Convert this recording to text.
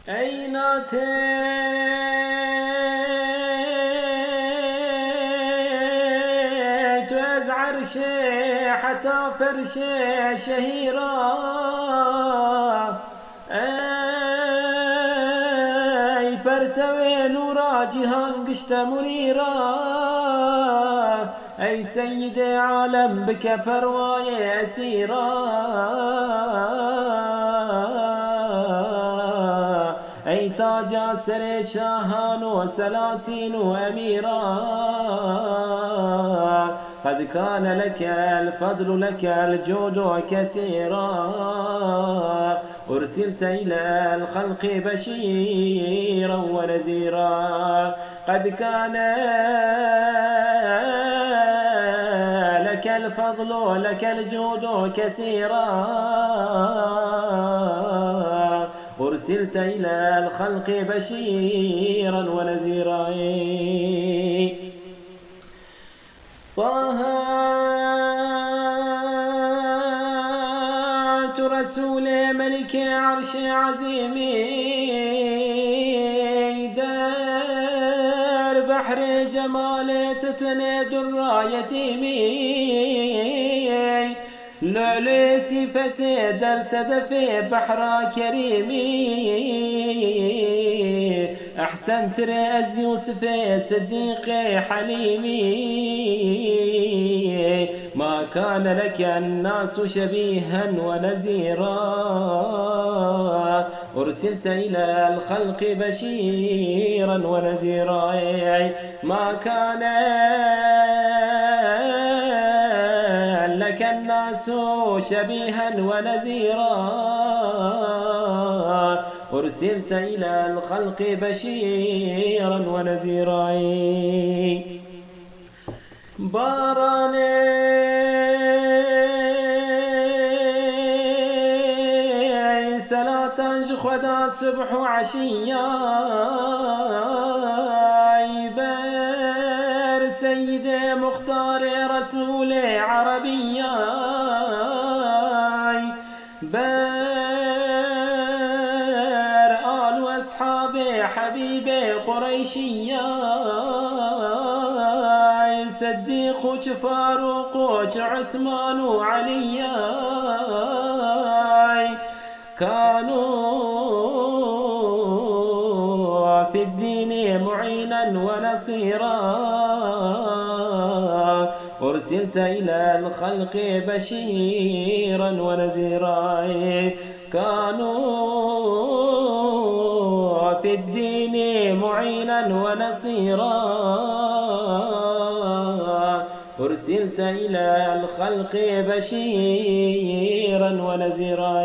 أين أتيت وأز عرشي حتى فرشي شهيرا أي فرتوي نورا جهان قشت منيرا أي سيد عالم بك فرواي أسيرا أي تاج سر شاهان وسلاطين وأميرا قد كان لك الفضل لك الجود كثيرا أرسلت إلى الخلق بشيرا ونذيرا قد كان لك الفضل لك الجود كثيرا أرسلت إلى الخلق بشيرا ونذيرا طه رسول ملك عرش عظيم دار بحر جمال تتنى در يتيمي لعلي صفة در صدف بحر كريمي أحسنت رأز يوسف صديق حليمي ما كان لك الناس شبيها ونذيرا أرسلت إلى الخلق بشيرا ونذيرا ما كان لك الناس شبيها ونذيرا أرسلت إلى الخلق بشيرا ونذيرا باراني صلاة خدا صبح وعشيا بر سيد مختار رسول عربيا بر آل وأصحاب حبيب قريشيا صديق فاروق عثمان عليا كانوا في الدين معينا ونصيرا أرسلت إلى الخلق بشيرا ونذيرا كانوا في الدين معينا ونصيرا أرسلت إلى الخلق بشيرا ونذيرا